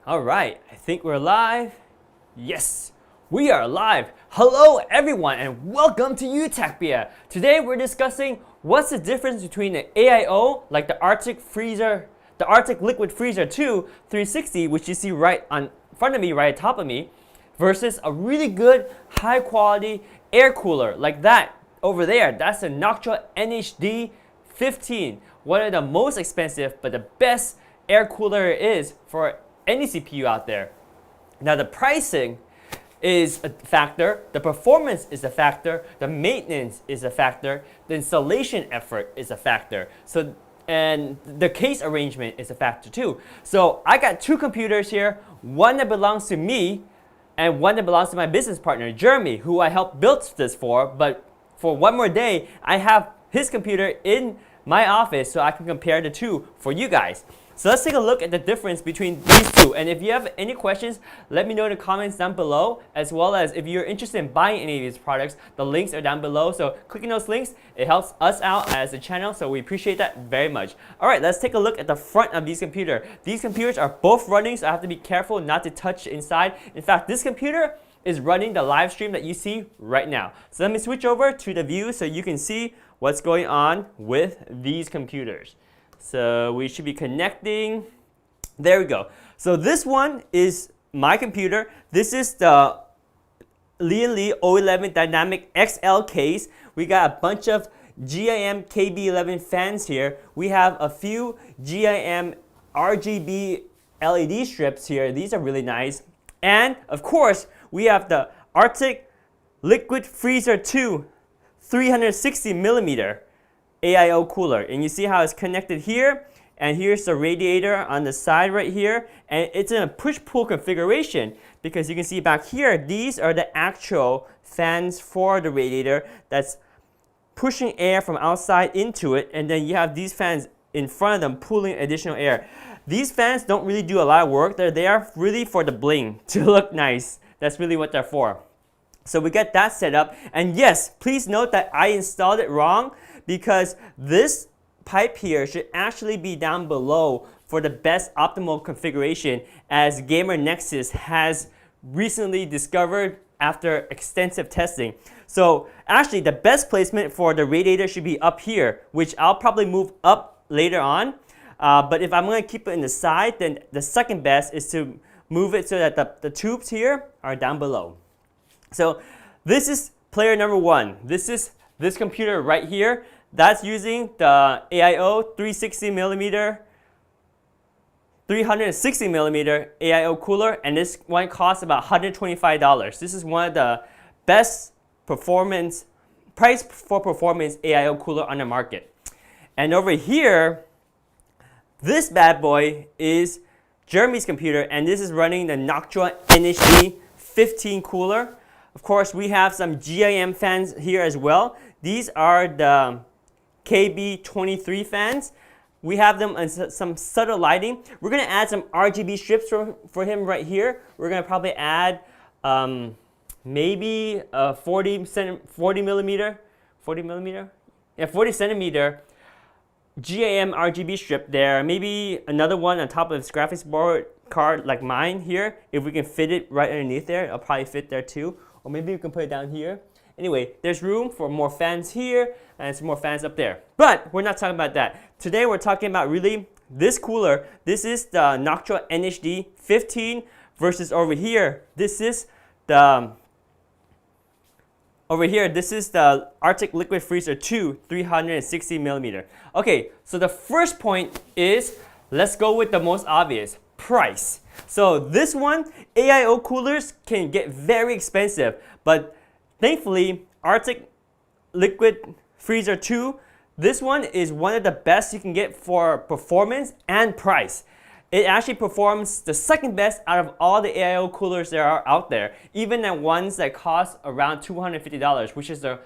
All right, I think we're live. Yes, we are live. Hello everyone and welcome to Utopia. Today we're discussing what's the difference between the AIO, like the Arctic Liquid Freezer 2 360, which you see right on front of me, right on top of me, versus a really good high quality air cooler like that over there. That's the Noctua NH-D15, one of the most expensive but the best air cooler is for any CPU out there. Now the pricing is a factor, the performance is a factor, the maintenance is a factor, the installation effort is a factor. So, and the case arrangement is a factor too. So I got two computers here, one that belongs to me and one that belongs to my business partner, Jeremy, who I helped build this for, but for one more day, I have his computer in my office so I can compare the two for you guys. So let's take a look at the difference between these two. And if you have any questions, let me know in the comments down below, as well as if you're interested in buying any of these products, the links are down below. So clicking those links, it helps us out as a channel, so we appreciate that very much. All right, let's take a look at the front of these computers. These computers are both running, so I have to be careful not to touch inside. In fact, this computer is running the live stream that you see right now. So let me switch over to the view so you can see what's going on with these computers. So we should be connecting. There we go. So this one is my computer. This is the Lee 011 Dynamic XL case. We got a bunch of GIM KB11 fans here. We have a few GIM RGB LED strips here. These are really nice. And of course, we have the Arctic Liquid Freezer 2 360mm AIO cooler, and you see how it's connected here, and here's the radiator on the side right here, and it's in a push-pull configuration because you can see back here, these are the actual fans for the radiator that's pushing air from outside into it, and then you have these fans in front of them pulling additional air. These fans don't really do a lot of work. They're there really for the bling, to look nice. That's really what they're for. So we get that set up, and yes, please note that I installed it wrong, because this pipe here should actually be down below for the best optimal configuration, as Gamer Nexus has recently discovered after extensive testing. So actually the best placement for the radiator should be up here, which I'll probably move up later on. But if I'm going to keep it in the side, then the second best is to move it so that the tubes here are down below. So this is player number one. This is this computer right here. That's using the AIO 360mm AIO cooler, and this one costs about $125. This is one of the best price for performance AIO cooler on the market. And over here, this bad boy is Jeremy's computer, and this is running the Noctua NH-D15 cooler. Of course, we have some GIM fans here as well. These are the KB23 fans. We have them on some subtle lighting. We're going to add some RGB strips for him right here. We're going to probably add maybe a 40 centimeter GIM RGB strip there. Maybe another one on top of this graphics board card like mine here. If we can fit it right underneath there, it'll probably fit there too. Or maybe we can put it down here. Anyway, there's room for more fans here and some more fans up there. But we're not talking about that. Today we're talking about really this cooler. This is the Noctua NH-D15 versus over here. This is the Arctic Liquid Freezer 2 360mm. Okay, so the first point is, let's go with the most obvious, price. So this one, AIO coolers can get very expensive, but thankfully, Arctic Liquid Freezer 2, this one is one of the best you can get for performance and price. It actually performs the second best out of all the AIO coolers there are out there, even the ones that cost around $250, which is the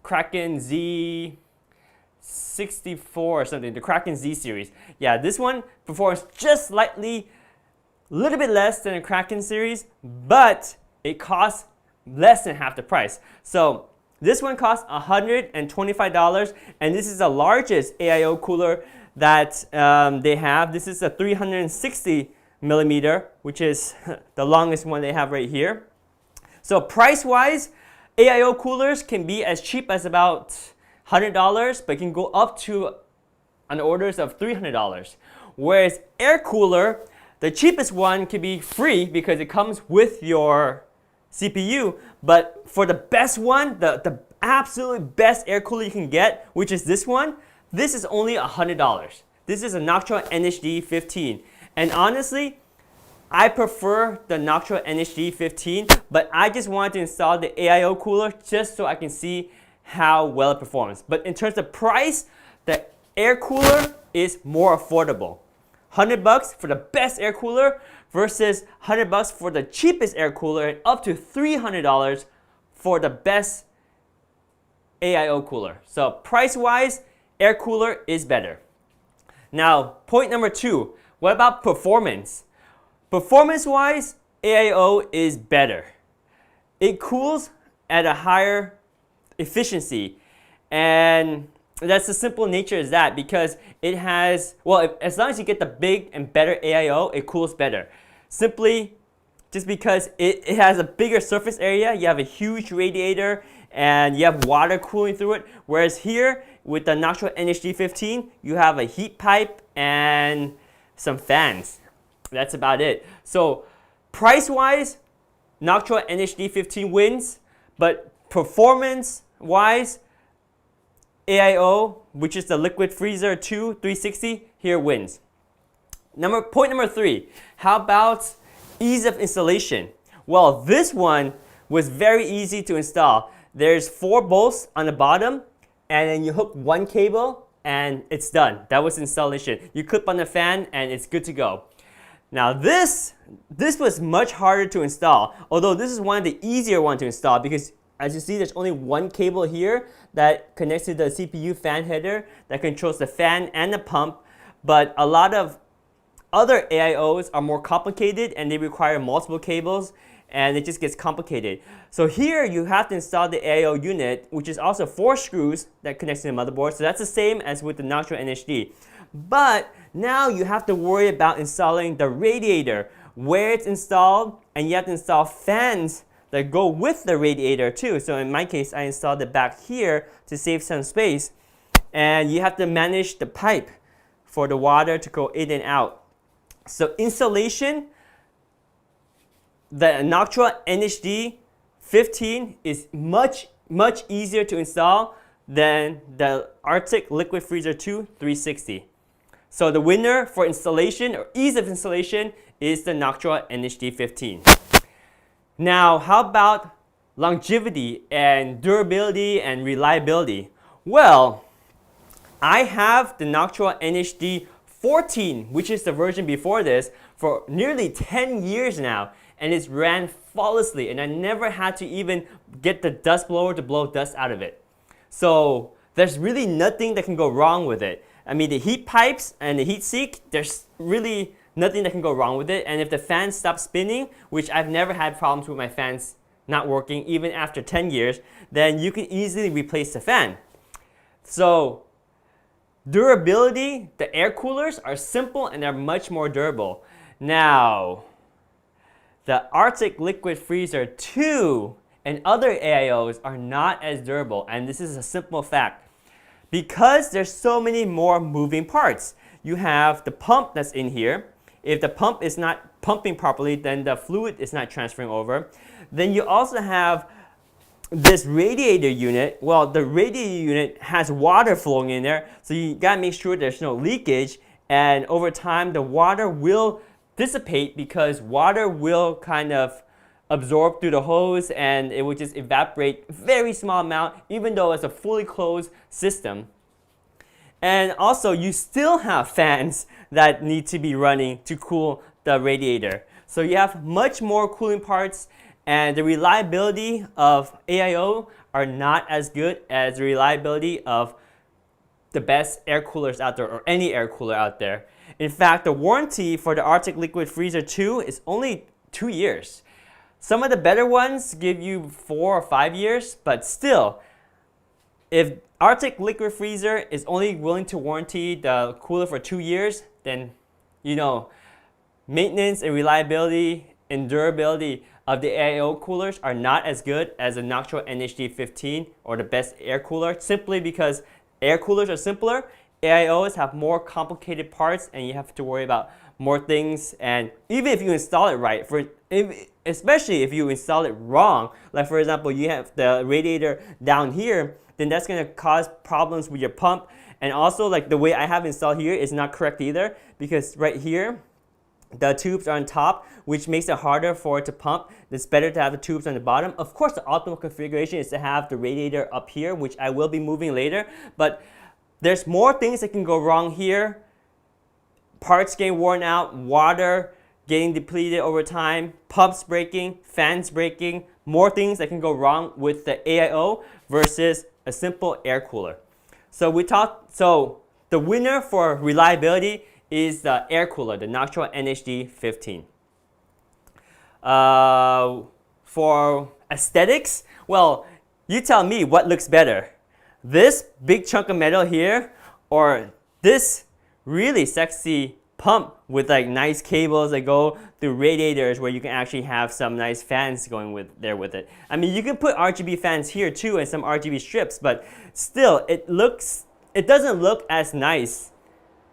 Kraken Z64 or something, the Kraken Z series. Yeah, this one performs just slightly, a little bit less than the Kraken series, but it costs less than half the price. So this one costs $125, and this is the largest AIO cooler that they have. This is a 360 millimeter, which is the longest one they have right here. So price-wise, AIO coolers can be as cheap as about $100, but can go up to on orders of $300. Whereas air cooler, the cheapest one can be free because it comes with your CPU, but for the best one, the absolutely best air cooler you can get, which is this one, this is only $100. This is a Noctua NH-D15. And honestly, I prefer the Noctua NH-D15, but I just wanted to install the AIO cooler just so I can see how well it performs. But in terms of price, the air cooler is more affordable. $100 for the best air cooler versus $100 for the cheapest air cooler and up to $300 for the best AIO cooler. So price-wise, air cooler is better. Now, point number 2, what about performance? Performance-wise, AIO is better. It cools at a higher efficiency, and that's the simple nature is that because it has, well, as long as you get the big and better AIO, it cools better. Simply just because it has a bigger surface area, you have a huge radiator, and you have water cooling through it. Whereas here, with the Noctua NH-D15, you have a heat pipe and some fans. That's about it. So price-wise, Noctua NH-D15 wins, but performance-wise, AIO, which is the Liquid Freezer 2 360, here wins. Point number 3, how about ease of installation? Well, this one was very easy to install. There's 4 bolts on the bottom, and then you hook one cable, and it's done. That was installation. You clip on the fan, and it's good to go. Now this was much harder to install, although this is one of the easier ones to install because as you see, there's only one cable here that connects to the CPU fan header that controls the fan and the pump, but a lot of other AIOs are more complicated and they require multiple cables and it just gets complicated. So here you have to install the AIO unit, which is also 4 screws that connects to the motherboard, so that's the same as with the Noctua NH-D. But now you have to worry about installing the radiator, where it's installed, and you have to install fans that go with the radiator too. So in my case, I installed it back here to save some space. And you have to manage the pipe for the water to go in and out. So installation, the Noctua NH-D15 is much easier to install than the Arctic Liquid Freezer 2 360. So the winner for installation or ease of installation is the Noctua NH-D15. Now, how about longevity and durability and reliability? Well, I have the Noctua NH-D14, which is the version before this, for nearly 10 years now, and it's ran flawlessly, and I never had to even get the dust blower to blow dust out of it. So there's really nothing that can go wrong with it. I mean, the heat pipes and the heat sink, there's really nothing that can go wrong with it. And if the fan stops spinning, which I've never had problems with my fans not working even after 10 years, then you can easily replace the fan. So durability, the air coolers are simple and they're much more durable. Now, the Arctic Liquid Freezer 2 and other AIOs are not as durable, and this is a simple fact. Because there's so many more moving parts. You have the pump that's in here. If the pump is not pumping properly, then the fluid is not transferring over. Then you also have this radiator unit. Well, the radiator unit has water flowing in there, so you gotta make sure there's no leakage, and over time the water will dissipate because water will kind of absorb through the hose and it will just evaporate a very small amount even though it's a fully closed system. And also you still have fans that need to be running to cool the radiator. So you have much more cooling parts, and the reliability of AIO are not as good as the reliability of the best air coolers out there or any air cooler out there. In fact, the warranty for the Arctic Liquid Freezer 2 is only 2 years. Some of the better ones give you 4 or 5 years, but still, if Arctic Liquid Freezer is only willing to warranty the cooler for 2 years, then you know maintenance and reliability and durability of the AIO coolers are not as good as the Noctua NH-D15 or the best air cooler, simply because air coolers are simpler. AIOs have more complicated parts and you have to worry about more things, and even if you install it right, especially if you install it wrong, like for example you have the radiator down here, then that's going to cause problems with your pump. And also, like the way I have installed here is not correct either, because right here the tubes are on top, which makes it harder for it to pump. It's better to have the tubes on the bottom. Of course, the optimal configuration is to have the radiator up here, which I will be moving later, but there's more things that can go wrong here. Parts getting worn out, water getting depleted over time, pumps breaking, fans breaking, more things that can go wrong with the AIO versus a simple air cooler. So the winner for reliability is the air cooler, the Noctua NH-D15. For aesthetics, well, you tell me what looks better. This big chunk of metal here, or this really sexy pump with like nice cables that go through radiators where you can actually have some nice fans going with it. I mean, you can put RGB fans here too and some RGB strips, but still it doesn't look as nice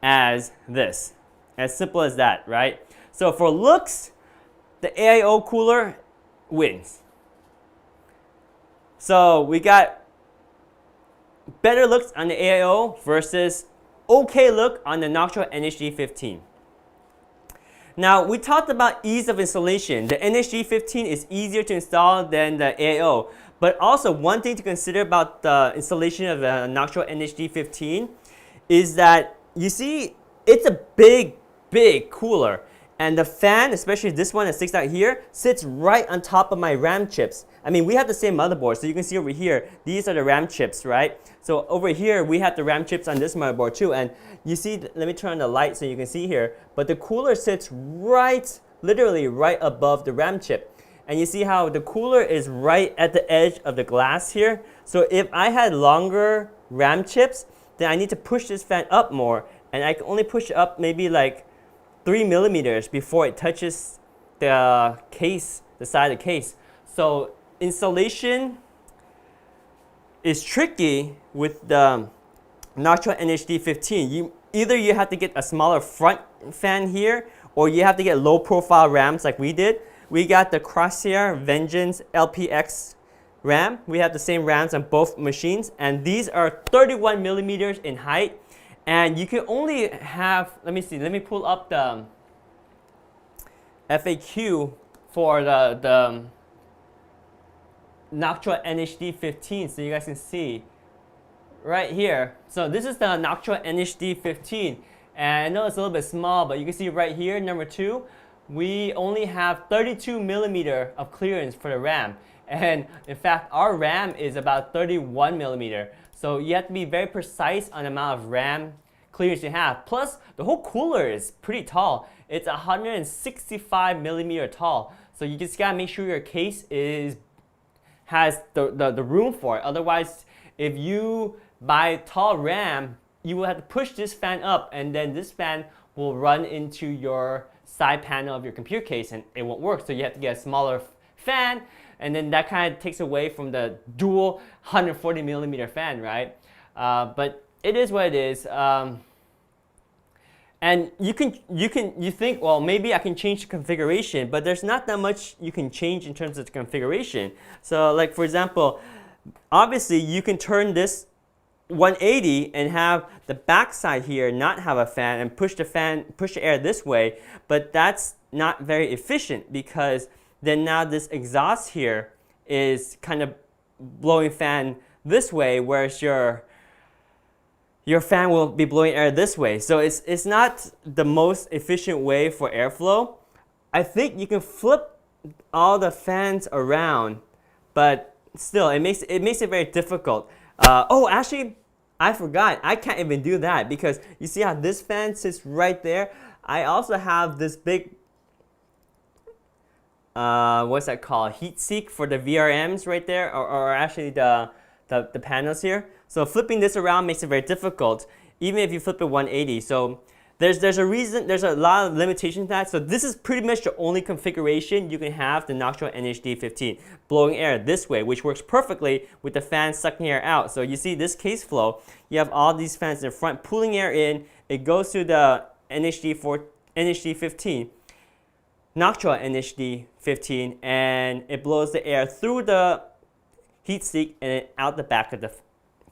as this. As simple as that, right? So for looks, the AIO cooler wins. So we got better looks on the AIO versus okay look on the Noctua NH-D15. Now, we talked about ease of installation. The NH-D15 is easier to install than the AIO, but also one thing to consider about the installation of the Noctua NH-D15 is that, you see, it's a big cooler, and the fan, especially this one that sticks out here, sits right on top of my RAM chips. I mean, we have the same motherboard, so you can see over here, these are the RAM chips, right? So over here, we have the RAM chips on this motherboard too, and you see, let me turn on the light so you can see here, but the cooler sits right, literally right above the RAM chip. And you see how the cooler is right at the edge of the glass here. So if I had longer RAM chips, then I need to push this fan up more, and I can only push it up maybe like 3 millimeters before it touches the case, the side of the case. So installation is tricky with the Noctua NH-D15. Either you have to get a smaller front fan here, or you have to get low profile RAMs like we did. We got the Crosshair Vengeance LPX RAM. We have the same RAMs on both machines, and these are 31 millimeters in height. And you can only have, let me pull up the FAQ for the Noctua NH-D15 so you guys can see right here. So this is the Noctua NH-D15, and I know it's a little bit small, but you can see right here, number 2, we only have 32 millimeter of clearance for the RAM. And in fact, our RAM is about 31 millimeter. So you have to be very precise on the amount of RAM clearance you have. Plus, the whole cooler is pretty tall. It's 165 millimeter tall. So you just gotta make sure your case has the room for it. Otherwise, if you buy tall RAM, you will have to push this fan up, and then this fan will run into your side panel of your computer case and it won't work. So you have to get a smaller fan, and then that kind of takes away from the dual 140 millimeter fan, right? But it is what it is. And you think, well, maybe I can change the configuration, but there's not that much you can change in terms of the configuration. So like for example, obviously you can turn this 180 and have the back side here not have a fan and push the air this way, but that's not very efficient, because then now this exhaust here is kind of blowing fan this way, whereas your fan will be blowing air this way. So it's not the most efficient way for airflow. I think you can flip all the fans around, but still it makes it very difficult. Oh, actually, I forgot. I can't even do that, because you see how this fan sits right there? I also have this big what's that called? Heat sink for the VRMs right there, or actually the panels here. So flipping this around makes it very difficult, even if you flip it 180. So There's a reason, there's a lot of limitations to that. So this is pretty much the only configuration you can have the Noctua NH-D15, blowing air this way, which works perfectly with the fan sucking air out. So you see this case flow, you have all these fans in the front pulling air in, it goes to the NH-D15, Noctua NH-D15, and it blows the air through the heat sink and out the back of the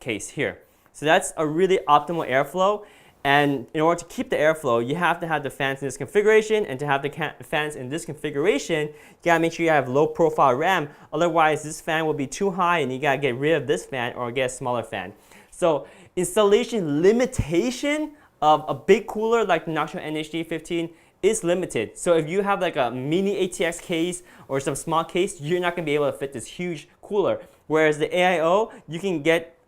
case here. So that's a really optimal airflow. And in order to keep the airflow, you have to have the fans in this configuration, and to have the fans in this configuration, you gotta make sure you have low profile RAM, otherwise this fan will be too high and you gotta get rid of this fan or get a smaller fan. So installation limitation of a big cooler like the Noctua NH-D15 is limited. So if you have like a mini ATX case or some small case, you're not gonna be able to fit this huge cooler. Whereas the AIO, you can get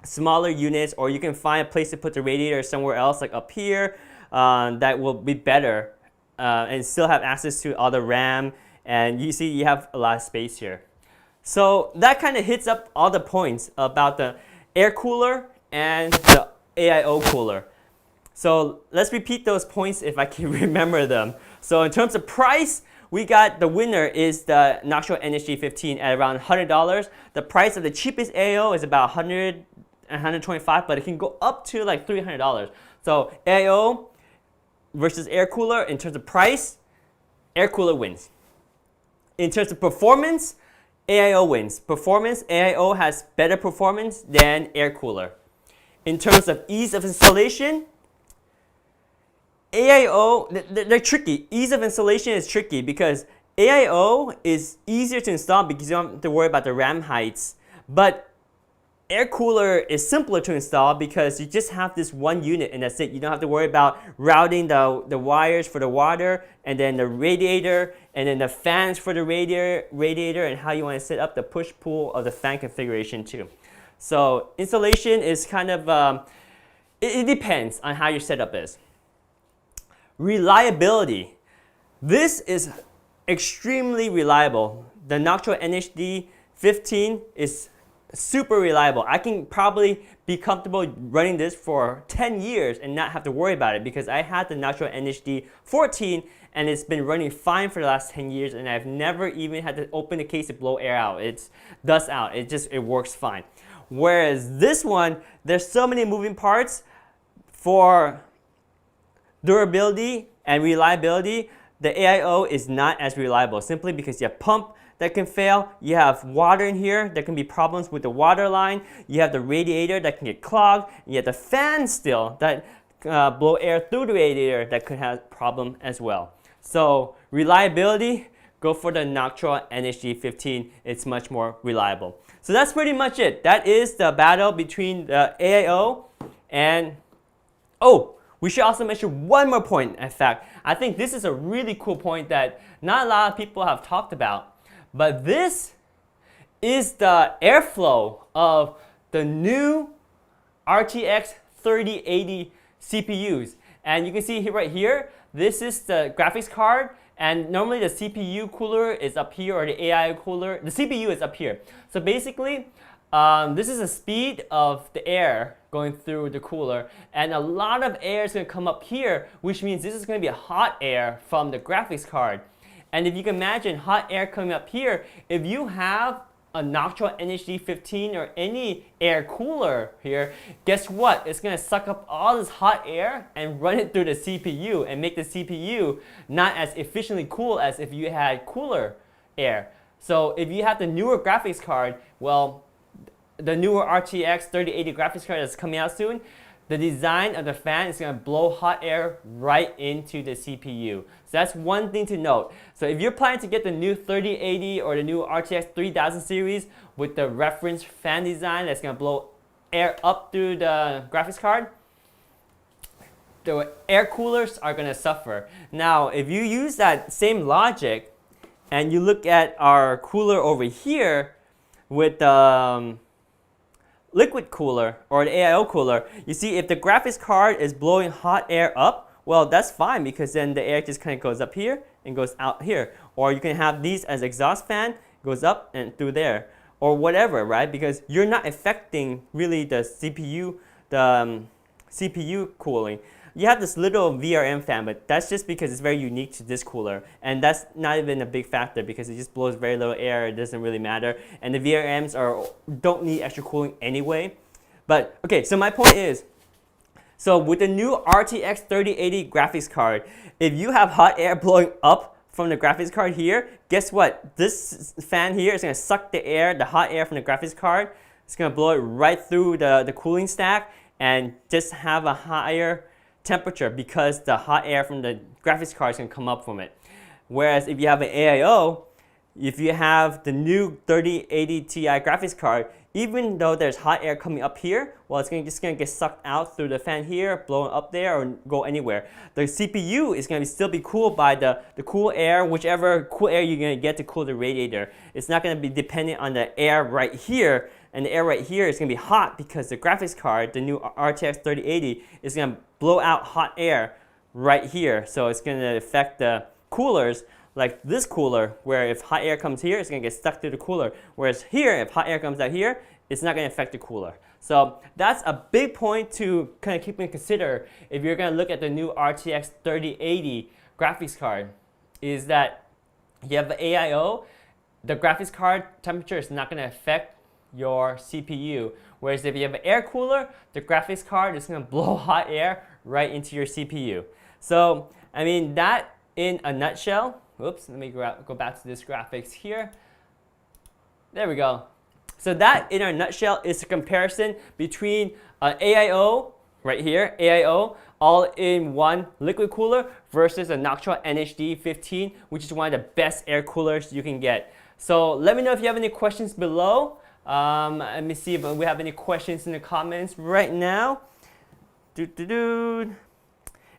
smaller units, or you can find a place to put the radiator somewhere else, like up here, that will be better and still have access to all the RAM, and you see you have a lot of space here. So that kind of hits up all the points about the air cooler and the AIO cooler. So let's repeat those points if I can remember them. So in terms of price, we got the winner is the Noctua NH-D15 at around $100. The price of the cheapest AIO is about $125, but it can go up to like $300. So AIO versus air cooler, in terms of price, air cooler wins. In terms of performance, AIO wins. Performance, AIO has better performance than air cooler. In terms of ease of installation, AIO, they're tricky. Ease of installation is tricky because AIO is easier to install because you don't have to worry about the RAM heights. But air cooler is simpler to install because you just have this one unit and that's it. You don't have to worry about routing the wires for the water, and then the radiator, and then the fans for the radiator, and how you want to set up the push-pull of the fan configuration too. So installation is kind of, it depends on how your setup is. Reliability. This is extremely reliable. The Noctua NH-D15 is super reliable. I can probably be comfortable running this for 10 years and not have to worry about it because I had the Noctua NH-D14 and it's been running fine for the last 10 years, and I've never even had to open the case to blow air out. It's dust out. It works fine. Whereas this one, there's so many moving parts for durability and reliability. The AIO is not as reliable simply because you have pump that can fail, you have water in here, there can be problems with the water line, you have the radiator that can get clogged, and you have the fan still that blow air through the radiator that could have problem as well. So reliability, go for the Noctua NH-D15, it's much more reliable. So that's pretty much it. That is the battle between the AIO and, oh, we should also mention one more point. In fact, I think this is a really cool point that not a lot of people have talked about. But this is the airflow of the new RTX 3080 CPUs. And you can see here, right here, this is the graphics card. And normally the CPU cooler is up here, or the AI cooler, the CPU is up here. So basically, this is the speed of the air going through the cooler. And a lot of air is going to come up here, which means this is going to be a hot air from the graphics card. And if you can imagine hot air coming up here, if you have a Noctua NH-D15 or any air cooler here, guess what? It's going to suck up all this hot air and run it through the CPU and make the CPU not as efficiently cool as if you had cooler air. So if you have the newer graphics card, well, the newer RTX 3080 graphics card that's coming out soon, the design of the fan is going to blow hot air right into the CPU. So that's one thing to note. So if you're planning to get the new 3080 or the new RTX 3000 series with the reference fan design that's going to blow air up through the graphics card, the air coolers are going to suffer. Now, if you use that same logic and you look at our cooler over here with the liquid cooler or the AIO cooler, you see if the graphics card is blowing hot air up, well, that's fine because then the air just kind of goes up here and goes out here. Or you can have these as exhaust fan, goes up and through there, or whatever, right? Because you're not affecting really the CPU, CPU cooling. you have this little VRM fan, but that's just because it's very unique to this cooler. And that's not even a big factor because it just blows very little air. It doesn't really matter. And the VRMs don't need extra cooling anyway. But okay, so my point is, so with the new RTX 3080 graphics card, if you have hot air blowing up from the graphics card here, guess what? This fan here is going to suck the air, the hot air from the graphics card. It's going to blow it right through the cooling stack and just have a higher temperature because the hot air from the graphics card is going to come up from it. Whereas if you have an AIO, if you have the new 3080 Ti graphics card, even though there's hot air coming up here, well, it's just going to get sucked out through the fan here, blown up there, or go anywhere. The CPU is going to still be cooled by the cool air, whichever cool air you're going to get to cool the radiator. It's not going to be dependent on the air right here, and the air right here is going to be hot because the graphics card, the new RTX 3080, is going to blow out hot air right here. So it's going to affect the coolers, like this cooler, where if hot air comes here, it's going to get stuck to the cooler. Whereas here, if hot air comes out here, it's not going to affect the cooler. So that's a big point to kind of keep and consider if you're going to look at the new RTX 3080 graphics card, is that you have the AIO, the graphics card temperature is not going to affect your CPU. Whereas if you have an air cooler, the graphics card is going to blow hot air right into your CPU. So, I mean, that in a nutshell. Oops, let me go back to this graphics here. There we go. So that, in a nutshell, is the comparison between an AIO, right here, AIO, all-in-one liquid cooler versus a Noctua NH-D15, which is one of the best air coolers you can get. So let me know if you have any questions below. Let me see if we have any questions in the comments right now.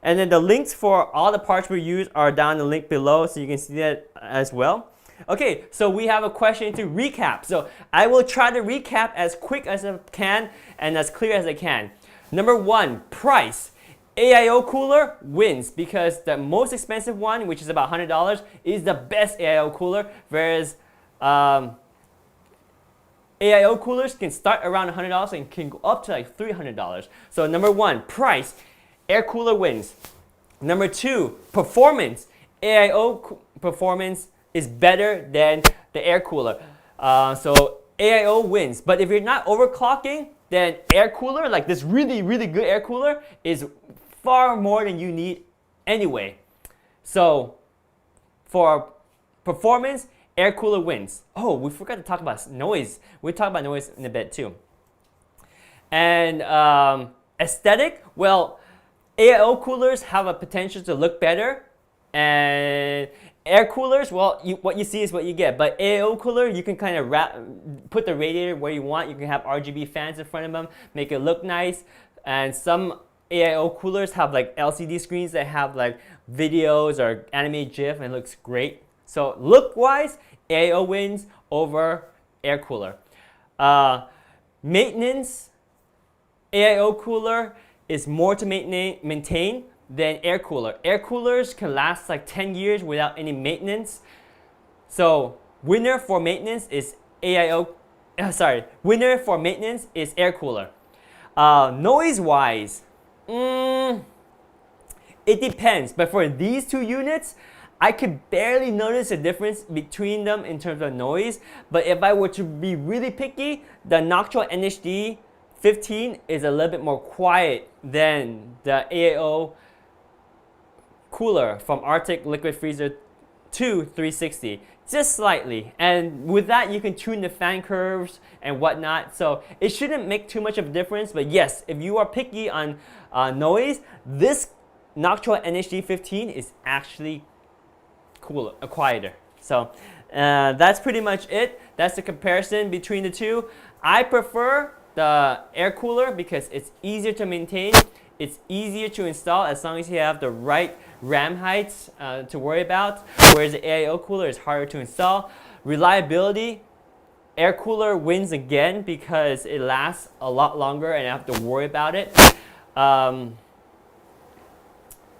And then the links for all the parts we use are down the link below, so you can see that as well. Okay, so we have a question to recap. So I will try to recap as quick as I can and as clear as I can. Number one, price. AIO cooler wins because the most expensive one, which is about $100, is the best AIO cooler, whereas AIO coolers can start around $100 and can go up to like $300. So number one, price. Air cooler wins. Number two, performance. AIO performance is better than the air cooler. So AIO wins. But if you're not overclocking, then air cooler, like this really, really good air cooler, is far more than you need anyway. So for performance, air cooler wins. Oh, we forgot to talk about noise. We'll talk about noise in a bit too. And aesthetic, well, AIO coolers have a potential to look better, and air coolers, well, what you see is what you get. But AIO cooler, you can kind of put the radiator where you want. You can have RGB fans in front of them, make it look nice. And some AIO coolers have like LCD screens that have like videos or animated GIF, and it looks great. So look-wise, AIO wins over air cooler. Maintenance, AIO cooler is more to maintain than air cooler. Air coolers can last like 10 years without any maintenance. So winner for maintenance is winner for maintenance is air cooler. Noise-wise, it depends. But for these two units, I could barely notice a difference between them in terms of noise. But if I were to be really picky, the Noctua NH-D15 is a little bit more quiet than the AIO cooler from Arctic Liquid Freezer 2 360, just slightly. And with that, you can tune the fan curves and whatnot. So it shouldn't make too much of a difference. But yes, if you are picky on noise, this Noctua NH-D15 is actually cooler, quieter. So that's pretty much it. That's the comparison between the two. I prefer the air cooler because it's easier to maintain, it's easier to install as long as you have the right RAM heights to worry about, whereas the AIO cooler is harder to install. Reliability, air cooler wins again because it lasts a lot longer and I have to worry about it.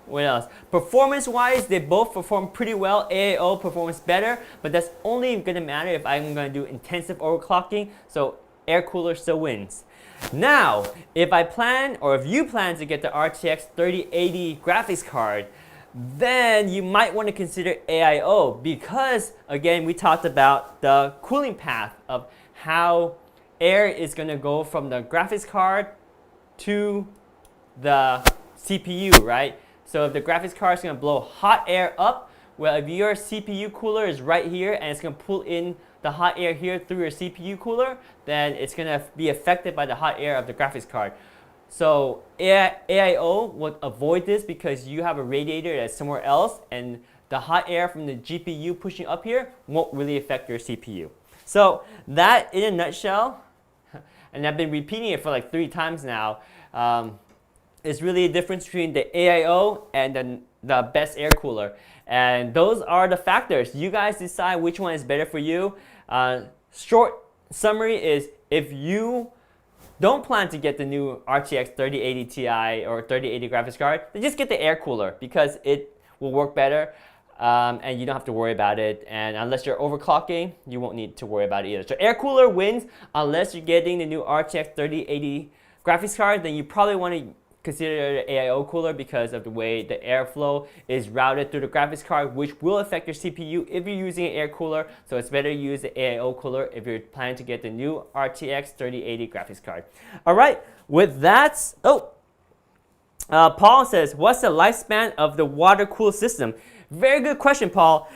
What else? Performance-wise, they both perform pretty well. AIO performs better, but that's only going to matter if I'm going to do intensive overclocking. So air cooler still wins. Now, if I plan, or if you plan to get the RTX 3080 graphics card, then you might want to consider AIO because, again, we talked about the cooling path of how air is going to go from the graphics card to the CPU, right? So if the graphics card is going to blow hot air up, well, if your CPU cooler is right here and it's going to pull in the hot air here through your CPU cooler, then it's going to be affected by the hot air of the graphics card. So AIO would avoid this because you have a radiator that's somewhere else, and the hot air from the GPU pushing up here won't really affect your CPU. So that, in a nutshell, and I've been repeating it for like 3 times now, is really a difference between the AIO and the best air cooler. And those are the factors. You guys decide which one is better for you. Short summary is, if you don't plan to get the new RTX 3080 Ti or 3080 graphics card, then just get the air cooler because it will work better and you don't have to worry about it. And unless you're overclocking, you won't need to worry about it either. So air cooler wins unless you're getting the new RTX 3080 graphics card. Then you probably want to consider the AIO cooler because of the way the airflow is routed through the graphics card, which will affect your CPU if you're using an air cooler. So it's better to use the AIO cooler if you're planning to get the new RTX 3080 graphics card. All right, with that, Paul says, what's the lifespan of the water-cooled system? Very good question, Paul.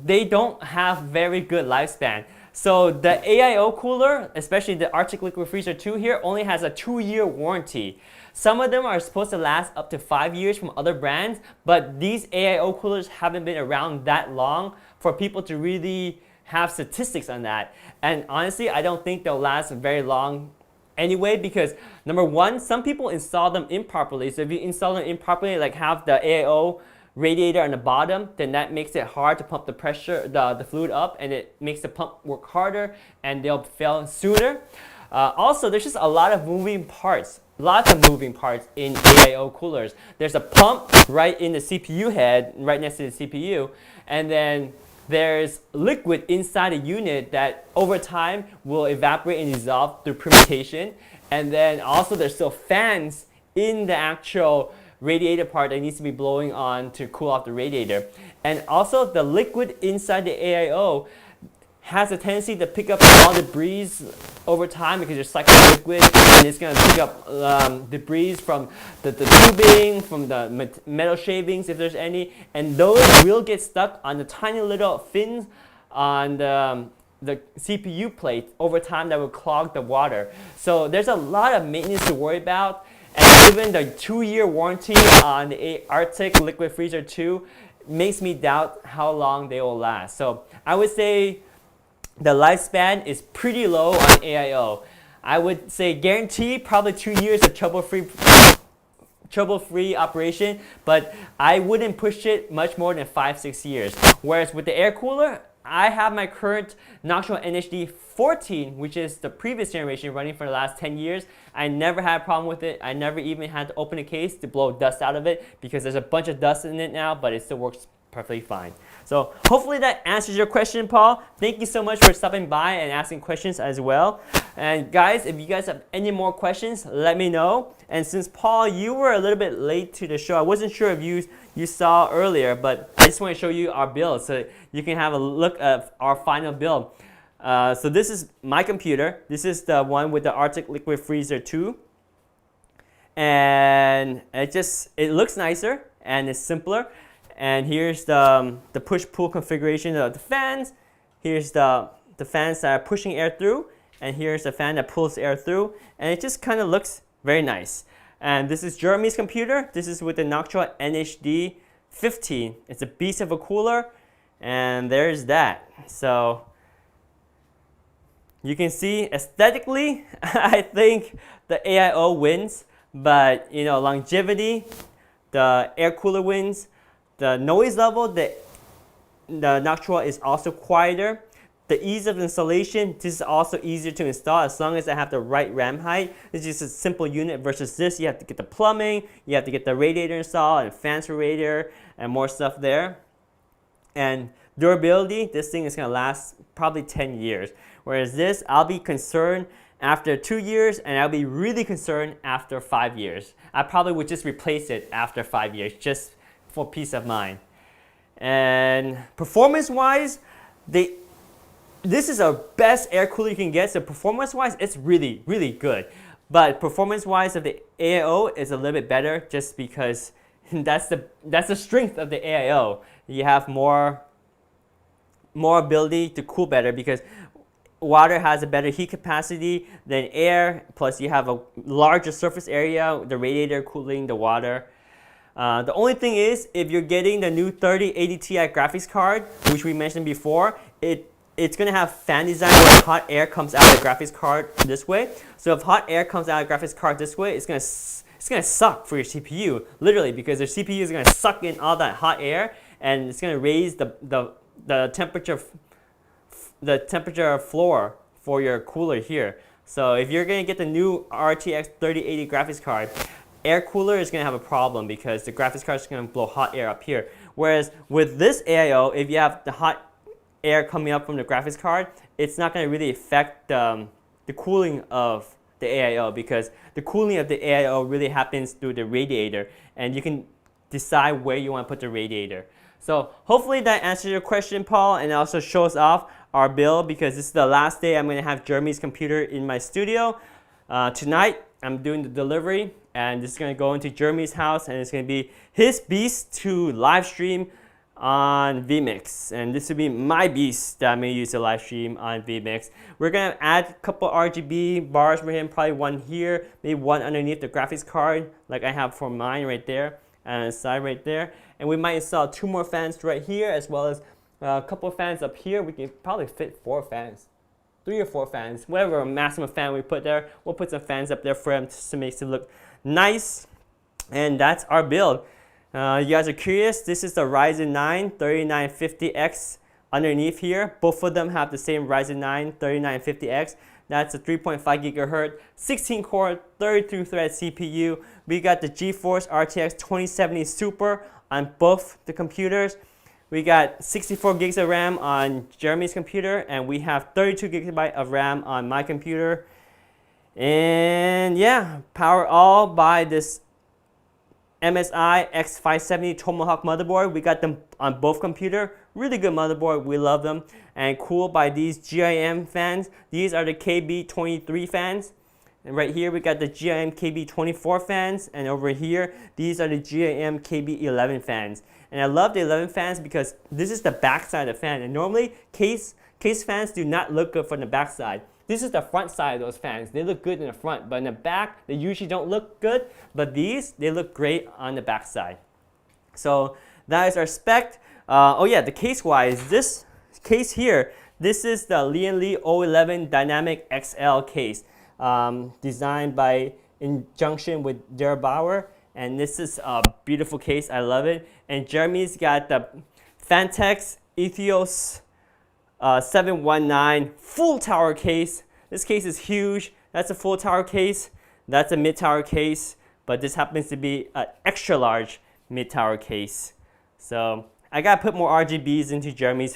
They don't have very good lifespan. So the AIO cooler, especially the Arctic Liquid Freezer 2 here, only has a 2-year warranty. Some of them are supposed to last up to 5 years from other brands, but these AIO coolers haven't been around that long for people to really have statistics on that. And honestly, I don't think they'll last very long anyway because, number one, some people install them improperly. So if you install them improperly, like have the AIO radiator on the bottom, then that makes it hard to pump the pressure, the fluid up, and it makes the pump work harder and they'll fail sooner. Also, there's just a lot of moving parts. Lots of moving parts in AIO coolers. There's a pump right in the CPU head, right next to the CPU, and then there's liquid inside a unit that over time will evaporate and dissolve through fermentation. And then also there's still fans in the actual radiator part that needs to be blowing on to cool off the radiator. And also the liquid inside the AIO has a tendency to pick up all debris over time because you're cycling liquid, and it's going to pick up debris from the tubing, from the metal shavings if there's any, and those will get stuck on the tiny little fins on the CPU plate over time that will clog the water. So there's a lot of maintenance to worry about, and even the 2-year warranty on the Arctic Liquid Freezer 2 makes me doubt how long they will last. So I would say the lifespan is pretty low on AIO. I would say guarantee probably 2 years of trouble-free operation, but I wouldn't push it much more than 5-6 years. Whereas with the air cooler, I have my current Noctua NH-D15, which is the previous generation running for the last 10 years. I never had a problem with it. I never even had to open a case to blow dust out of it because there's a bunch of dust in it now, but it still works perfectly fine. So hopefully that answers your question, Paul. Thank you so much for stopping by and asking questions as well. And guys, if you guys have any more questions, let me know. And since Paul, you were a little bit late to the show, I wasn't sure if you saw earlier, but I just want to show you our build so you can have a look at our final build. So this is my computer. This is the one with the Arctic Liquid Freezer 2. And it looks nicer and it's simpler. And here's the push-pull configuration of the fans. Here's the fans that are pushing air through. And here's the fan that pulls air through. And it just kind of looks very nice. And this is Jeremy's computer. This is with the Noctua NH-D15. It's a beast of a cooler. And there's that. So you can see aesthetically, I think the AIO wins. But you know, longevity, the air cooler wins. The noise level, the Noctua is also quieter. The ease of installation, this is also easier to install as long as I have the right RAM height. It's just a simple unit versus this. You have to get the plumbing, you have to get the radiator installed and fans for radiator and more stuff there. And durability, this thing is going to last probably 10 years. Whereas this, I'll be concerned after 2 years, and I'll be really concerned after 5 years. I probably would just replace it after 5 years, just for peace of mind. And performance-wise, this is our best air cooler you can get. So performance-wise, it's really, really good. But performance-wise of the AIO is a little bit better, just because that's the strength of the AIO. You have more ability to cool better, because water has a better heat capacity than air, plus you have a larger surface area, the radiator cooling the water. The only thing is, if you're getting the new 3080 Ti graphics card, which we mentioned before, it's going to have fan design where hot air comes out of the graphics card this way. So if hot air comes out of the graphics card this way, it's going to suck for your CPU, literally, because the CPU is going to suck in all that hot air, and it's going to raise the temperature floor for your cooler here. So if you're going to get the new RTX 3080 graphics card, air cooler is going to have a problem, because the graphics card is going to blow hot air up here. Whereas with this AIO, if you have the hot air coming up from the graphics card, it's not going to really affect the cooling of the AIO, because the cooling of the AIO really happens through the radiator, and you can decide where you want to put the radiator. So hopefully that answers your question, Paul, and it also shows off our build, because this is the last day I'm going to have Jeremy's computer in my studio. Tonight I'm doing the delivery, and this is going to go into Jeremy's house, and it's going to be his beast to live stream on VMix, and this will be my beast that I'm going to use to live stream on VMix. We're going to add a couple RGB bars for him, probably one here, maybe one underneath the graphics card like I have for mine right there, and on the side right there. And we might install 2 more fans right here, as well as a couple of fans up here. We can probably fit 4 fans, 3 or 4 fans, whatever maximum fan we put there. We'll put some fans up there for him just to make it look nice. And that's our build. You guys are curious, this is the Ryzen 9 3950X underneath here. Both of them have the same Ryzen 9 3950X. That's a 3.5 gigahertz, 16 core, 32 thread CPU. We got the GeForce RTX 2070 Super on both the computers. We got 64 gigs of RAM on Jeremy's computer, and we have 32 gigabytes of RAM on my computer. And yeah, power all by this MSI X570 Tomahawk motherboard. We got them on both computers. Really good motherboard, we love them. And cooled by these GIM fans. These are the KB23 fans. And right here we got the GIM KB24 fans. And over here, these are the GIM KB11 fans. And I love the 11 fans because this is the back side of the fan. And normally, case fans do not look good from the back side. This is the front side of those fans. They look good in the front, but in the back, they usually don't look good. But these, they look great on the back side. So that is our spec. Oh yeah, the case-wise, this case here, this is the Lian 011 Dynamic XL case, designed by in junction with Der Bauer. And this is a beautiful case. I love it. And Jeremy's got the Fantex Ethos 719 full tower case. This case is huge. That's a full tower case. That's a mid tower case. But this happens to be an extra large mid tower case. So I gotta put more RGBs into Jeremy's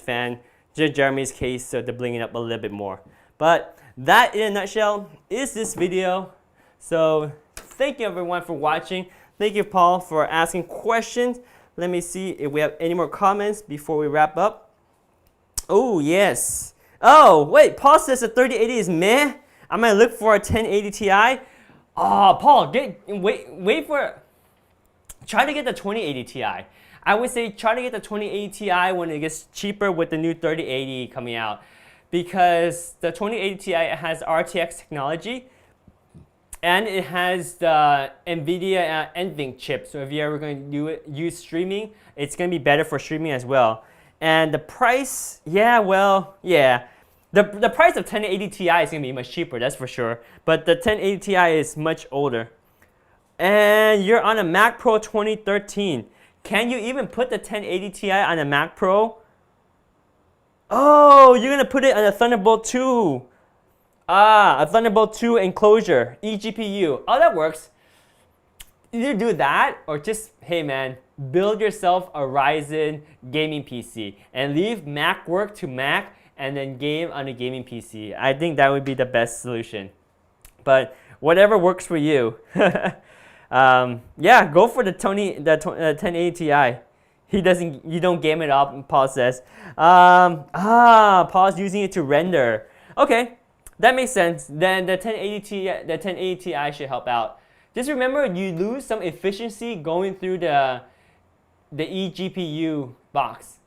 case so to bling it up a little bit more. But that in a nutshell is this video. So thank you everyone for watching. Thank you, Paul, for asking questions. Let me see if we have any more comments before we wrap up. Oh, yes. Oh, wait, Paul says the 3080 is meh. I'm going to look for a 1080 Ti. Oh, Paul, wait for it. Try to get the 2080 Ti. I would say try to get the 2080 Ti when it gets cheaper with the new 3080 coming out. Because the 2080 Ti has RTX technology. And it has the NVIDIA NVINC chip. So if you're ever going to use streaming, it's going to be better for streaming as well. And the price, yeah, well, yeah. The price of 1080 Ti is going to be much cheaper, that's for sure. But the 1080 Ti is much older. And you're on a Mac Pro 2013. Can you even put the 1080 Ti on a Mac Pro? Oh, you're going to put it on a Thunderbolt 2. Ah, a Thunderbolt 2 enclosure, eGPU. Oh, that works. Either do that or just, hey man, build yourself a Ryzen gaming PC and leave Mac work to Mac and then game on a gaming PC. I think that would be the best solution. But whatever works for you. Yeah, go for the 1080 Ti. You don't game it up, Paul says. Paul's using it to render. Okay, that makes sense. Then the 1080 Ti should help out. Just remember, you lose some efficiency going through the eGPU box.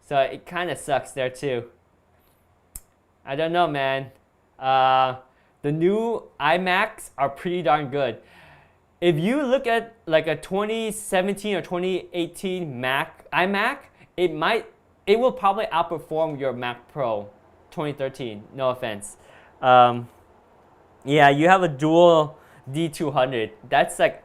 So it kind of sucks there too. I don't know, man. The new iMacs are pretty darn good. If you look at like a 2017 or 2018 iMac, it will probably outperform your Mac Pro 2013. No offense. Yeah, you have a dual D200. That's like,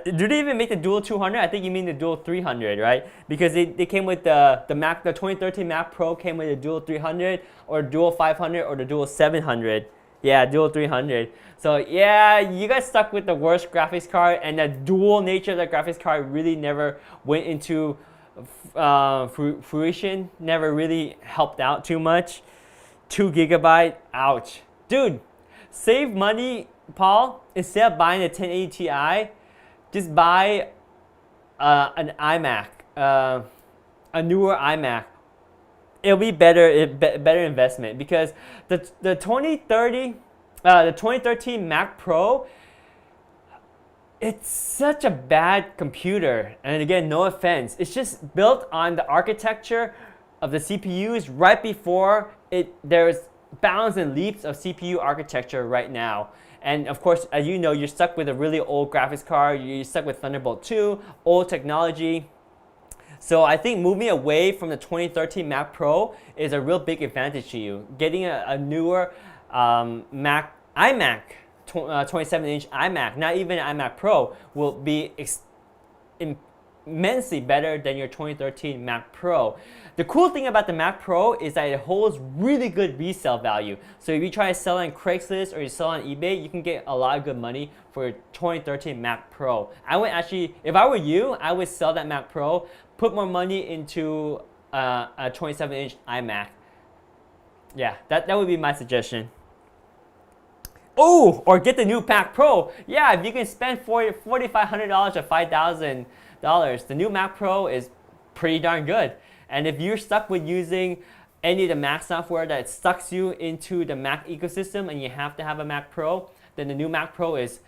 do they even make the dual 200? I think you mean the dual 300, right? Because they came with the 2013 Mac Pro came with a dual 300 or dual 500 or the dual 700. Yeah, dual 300. So yeah, you guys stuck with the worst graphics card, and the dual nature of the graphics card really never went into fruition. Never really helped out too much. 2 GB, ouch. Dude, save money, Paul. Instead of buying a 1080 Ti, just buy an iMac, a newer iMac. It'll be better investment, because the 2013 Mac Pro, it's such a bad computer. And again, no offense, it's just built on the architecture of the CPUs right before it. There's bounds and leaps of CPU architecture right now. And of course, as you know, you're stuck with a really old graphics card. You're stuck with Thunderbolt 2, old technology. So I think moving away from the 2013 Mac Pro is a real big advantage to you. Getting a newer iMac, 27-inch iMac, not even an iMac Pro, will be immensely better than your 2013 Mac Pro. The cool thing about the Mac Pro is that it holds really good resale value. So if you try to sell on Craigslist or you sell on eBay, you can get a lot of good money for your 2013 Mac Pro. I would actually, if I were you, I would sell that Mac Pro, put more money into a 27-inch iMac. Yeah, that would be my suggestion. Oh, or get the new Mac Pro. Yeah, if you can spend $4,500 or $5,000, the new Mac Pro is pretty darn good. And if you're stuck with using any of the Mac software that sucks you into the Mac ecosystem and you have to have a Mac Pro, then the new Mac Pro is,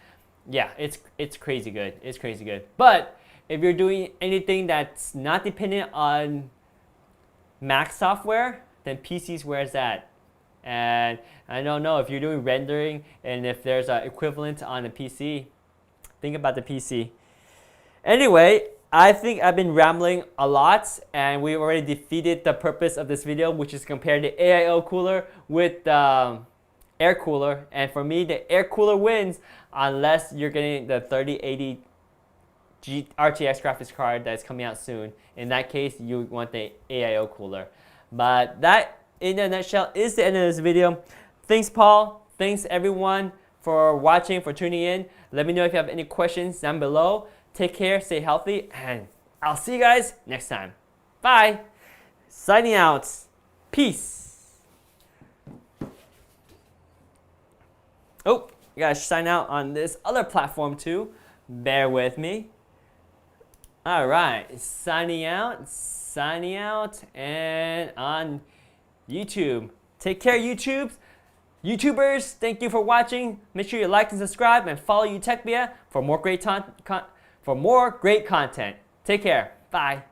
yeah, it's crazy good. It's crazy good. But if you're doing anything that's not dependent on Mac software, then PC's where it's at. And I don't know if you're doing rendering and if there's an equivalent on a PC, think about the PC. Anyway, I think I've been rambling a lot, and we already defeated the purpose of this video, which is compare the AIO cooler with the air cooler. And for me, the air cooler wins unless you're getting the 3080 RTX graphics card that's coming out soon. In that case, you want the AIO cooler. But that, in a nutshell, is the end of this video. Thanks, Paul. Thanks, everyone, for watching, for tuning in. Let me know if you have any questions down below. Take care, stay healthy, and I'll see you guys next time. Bye. Signing out. Peace. Oh, you gotta sign out on this other platform too. Bear with me. All right, signing out, and on YouTube. Take care, YouTubers. Thank you for watching. Make sure you like and subscribe and follow UTechbia for more great content. Take care. Bye.